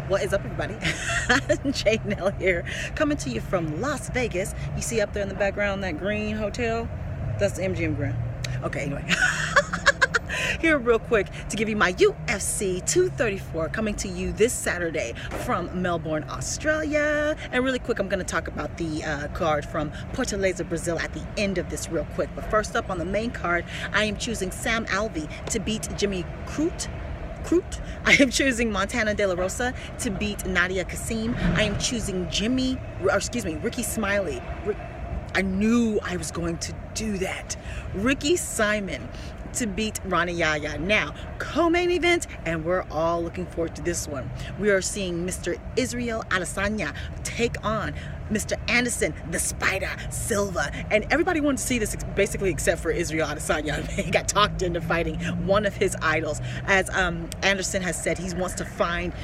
What is up, everybody? Jay Nell here, coming to you from Las Vegas. You see up there in the background that green hotel? That's the MGM Grand. Okay, anyway. Here real quick to give you my UFC 234 coming to you this Saturday from Melbourne, Australia. And really quick, I'm going to talk about the card from Fortaleza, Brazil at the end of this real quick. But first up on the main card, I am choosing Sam Alvey to beat Jimmy Crute. I am choosing Montana De La Rosa to beat Nadia Kasim. I am choosing Ricky Smiley. I knew I was going to do that. Ricky Simon to beat Rani Yahya. Now, co-main event, and we're all looking forward to this one. We are seeing Mr. Israel Adesanya take on Mr. Anderson, the Spider, Silva. And everybody wanted to see this basically except for Israel Adesanya. He got talked into fighting one of his idols. As Anderson has said, he wants to fight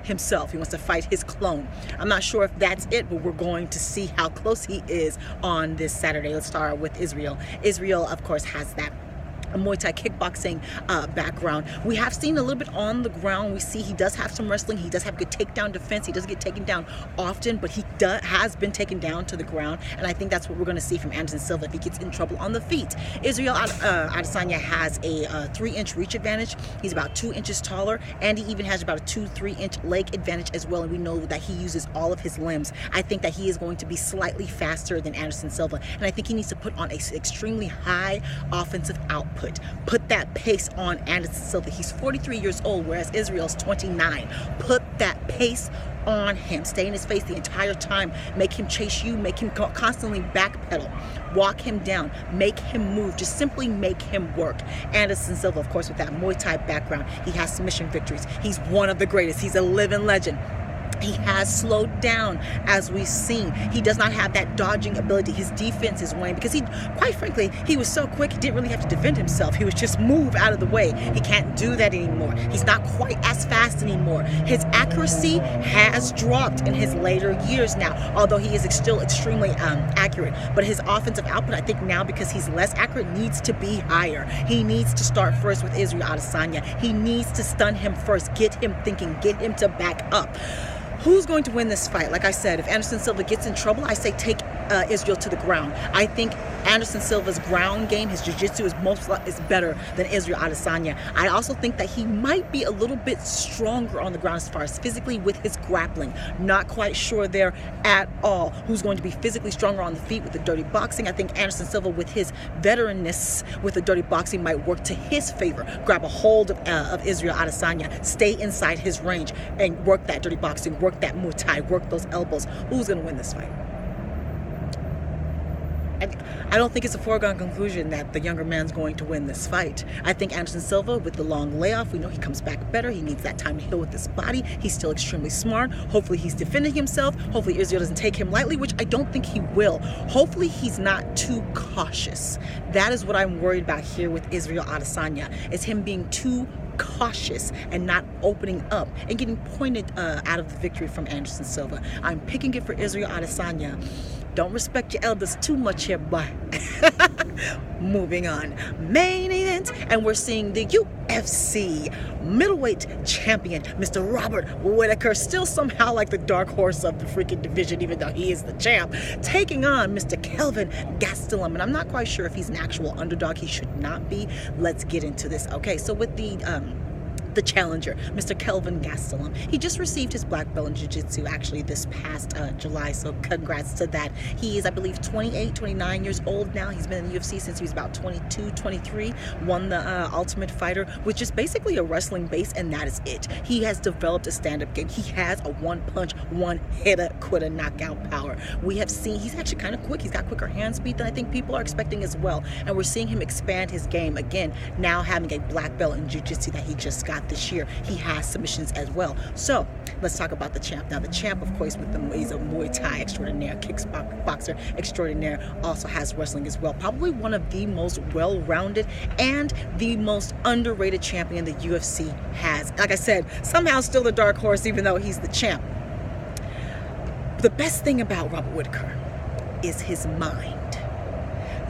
himself. He wants to fight his clone. I'm not sure if that's it, but we're going to see how close he is on this Saturday. Let's start with Israel. Israel, of course, has that Muay Thai kickboxing background. We have seen a little bit on the ground. We see he does have some wrestling. He does have good takedown defense. He doesn't get taken down often, but he has been taken down to the ground, and I think that's what we're going to see from Anderson Silva if he gets in trouble on the feet. Israel Adesanya has a 3-inch reach advantage. He's about 2 inches taller, and he even has about a 2-3-inch leg advantage as well, and we know that he uses all of his limbs. I think that he is going to be slightly faster than Anderson Silva, and I think he needs to put on an extremely high offensive output. Put that pace on Anderson Silva. He's 43 years old, whereas Israel's 29. Put that pace on him. Stay in his face the entire time. Make him chase you. Make him constantly backpedal. Walk him down. Make him move. Just simply make him work. Anderson Silva, of course, with that Muay Thai background, he has submission victories. He's one of the greatest. He's a living legend. He has slowed down, as we've seen. He does not have that dodging ability. His defense is waning because quite frankly, he was so quick, he didn't really have to defend himself. He was just move out of the way. He can't do that anymore. He's not quite as fast anymore. His accuracy has dropped in his later years now, although he is still extremely accurate. But his offensive output, I think now, because he's less accurate, needs to be higher. He needs to start first with Israel Adesanya. He needs to stun him first, get him thinking, get him to back up. Who's going to win this fight? Like I said, if Anderson Silva gets in trouble, I say take Israel to the ground. I think Anderson Silva's ground game, his jiu-jitsu is better than Israel Adesanya. I also think that he might be a little bit stronger on the ground as far as physically with his grappling. Not quite sure there at all who's going to be physically stronger on the feet with the dirty boxing. I think Anderson Silva, with his veteranness with the dirty boxing, might work to his favor. Grab a hold of Israel Adesanya, stay inside his range, and work that dirty boxing, work that Muay Thai, work those elbows. Who's going to win this fight? I don't think it's a foregone conclusion that the younger man's going to win this fight. I think Anderson Silva, with the long layoff, we know he comes back better. He needs that time to heal with his body. He's still extremely smart. Hopefully he's defending himself. Hopefully Israel doesn't take him lightly, which I don't think he will. Hopefully he's not too cautious. That is what I'm worried about here with Israel Adesanya, is him being too cautious and not opening up and getting pointed out of the victory from Anderson Silva. I'm picking it for Israel Adesanya. Don't respect your elders too much here, boy. Moving on. Main event, and we're seeing the UFC middleweight champion, Mr. Robert Whitaker, still somehow like the dark horse of the freaking division, even though he is the champ, taking on Mr. Kelvin Gastelum. And I'm not quite sure if he's an actual underdog. He should not be. Let's get into this. Okay, so with the challenger, Mr. Kelvin Gastelum. He just received his black belt in jiu-jitsu actually this past July, so congrats to that. He is, I believe, 29 years old now. He's been in the UFC since he was about 22, 23, won the Ultimate Fighter with just basically a wrestling base, and that is it. He has developed a stand-up game. He has a one-punch, one-hitter, quitter knockout power. We have seen he's actually kind of quick. He's got quicker hand speed than I think people are expecting as well, and we're seeing him expand his game again, now having a black belt in jiu-jitsu that he just got this year. He has submissions as well. So let's talk about the champ. Now the champ, of course, he's a Muay Thai extraordinaire, kickboxer extraordinaire, also has wrestling as well. Probably one of the most well-rounded and the most underrated champion the UFC has. Like I said, somehow still the dark horse, even though he's the champ. The best thing about Robert Whitaker is his mind.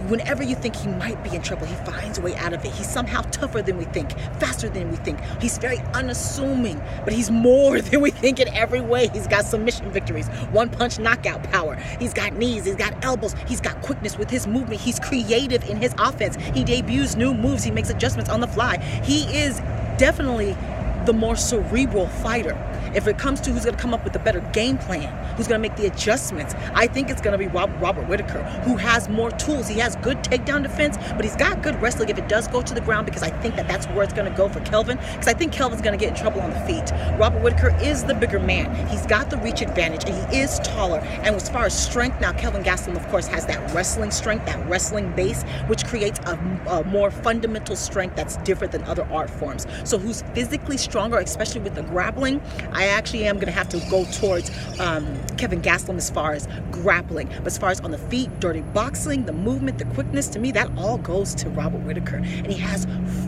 Whenever you think he might be in trouble, he finds a way out of it. He's somehow tougher than we think, faster than we think. He's very unassuming, but he's more than we think in every way. He's got submission victories, one-punch knockout power. He's got knees, he's got elbows, he's got quickness with his movement. He's creative in his offense. He debuts new moves. He makes adjustments on the fly. He is definitely the more cerebral fighter. If it comes to who's going to come up with a better game plan, who's going to make the adjustments, I think it's going to be Robert Whitaker, who has more tools. He has good takedown defense, but he's got good wrestling if it does go to the ground, because I think that that's where it's going to go for Kelvin, because I think Kelvin's going to get in trouble on the feet. Robert Whitaker is the bigger man. He's got the reach advantage, and he is taller. And as far as strength, now Kelvin Gastelum, of course, has that wrestling strength, that wrestling base, which creates a more fundamental strength that's different than other art forms. So who's physically stronger, especially with the grappling, I actually am going to have to go towards Kelvin Gastelum as far as grappling. But as far as on the feet, dirty boxing, the movement, the quickness, to me, that all goes to Robert Whitaker. And he has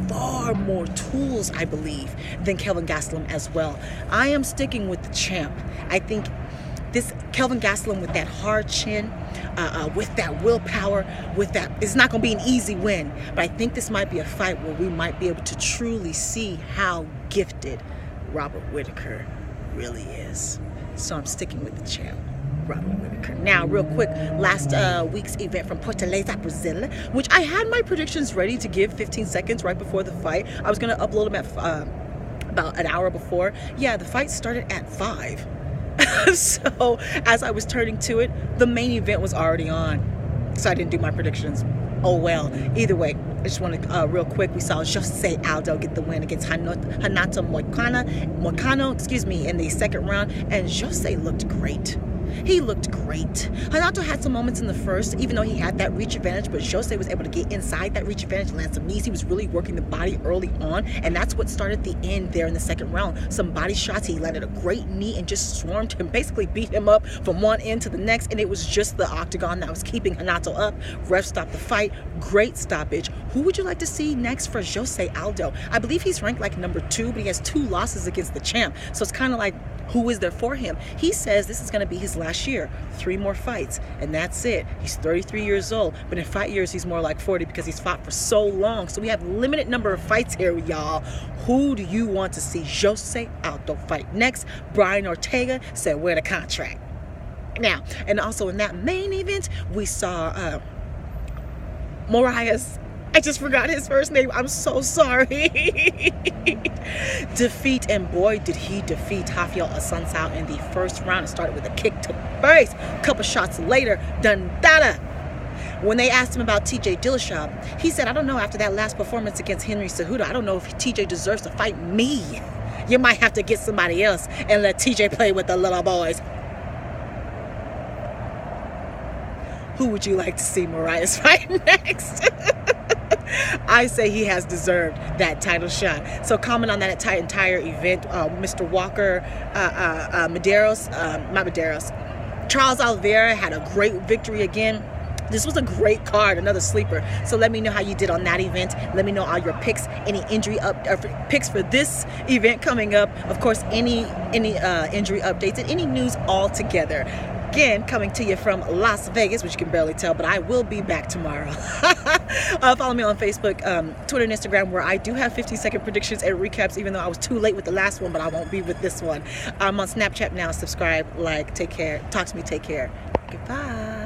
far more tools, I believe, than Kelvin Gastelum as well. I am sticking with the champ. I think this Kelvin Gastelum with that hard chin, with that willpower, with that, it's not going to be an easy win. But I think this might be a fight where we might be able to truly see how gifted Robert Whitaker really is. So I'm sticking with the champ, Robert Whitaker. Now, real quick, last week's event from Fortaleza, Brazil, which I had my predictions ready to give 15 seconds right before the fight. I was going to upload them at about an hour before. Yeah, the fight started at 5. So as I was turning to it, the main event was already on. So I didn't do my predictions. Oh well. Either way, I just want to real quick, we saw Jose Aldo get the win against Renato Moicano, in the second round, and Jose looked great. He looked great. Renato had some moments in the first, even though he had that reach advantage, but Jose was able to get inside that reach advantage, land some knees. He was really working the body early on, and that's what started the end there in the second round. Some body shots. He landed a great knee and just swarmed him, basically beat him up from one end to the next, and it was just the octagon that was keeping Renato up. Ref stopped the fight. Great stoppage. Who would you like to see next for Jose Aldo? I believe he's ranked like number 2, but he has 2 losses against the champ, so it's kind of like, who is there for him? He says this is going to be his last year. 3 more fights, and that's it. He's 33 years old, but in fight years, he's more like 40 because he's fought for so long. So we have limited number of fights here, y'all. Who do you want to see Jose Aldo fight next? Brian Ortega said, where the contract? Now, and also in that main event, we saw Moraes. I just forgot his first name. I'm so sorry. Defeat, and boy, did he defeat Rafael Assunção in the first round. It started with a kick to the face. A couple shots later, done-dada. When they asked him about TJ Dillashaw, he said, I don't know, after that last performance against Henry Cejudo, I don't know if TJ deserves to fight me. You might have to get somebody else and let TJ play with the little boys. Who would you like to see Moraes fight next? I say he has deserved that title shot. So comment on that entire event. Mr. Walker, Charles Oliveira had a great victory again. This was a great card, another sleeper. So let me know how you did on that event. Let me know all your picks, any injury picks for this event coming up. Of course, any injury updates and any news all together. Again, coming to you from Las Vegas, which you can barely tell, but I will be back tomorrow. Follow me on Facebook, Twitter, and Instagram, where I do have 15-second predictions and recaps, even though I was too late with the last one, but I won't be with this one. I'm on Snapchat now. Subscribe, like, take care. Talk to me, take care. Goodbye.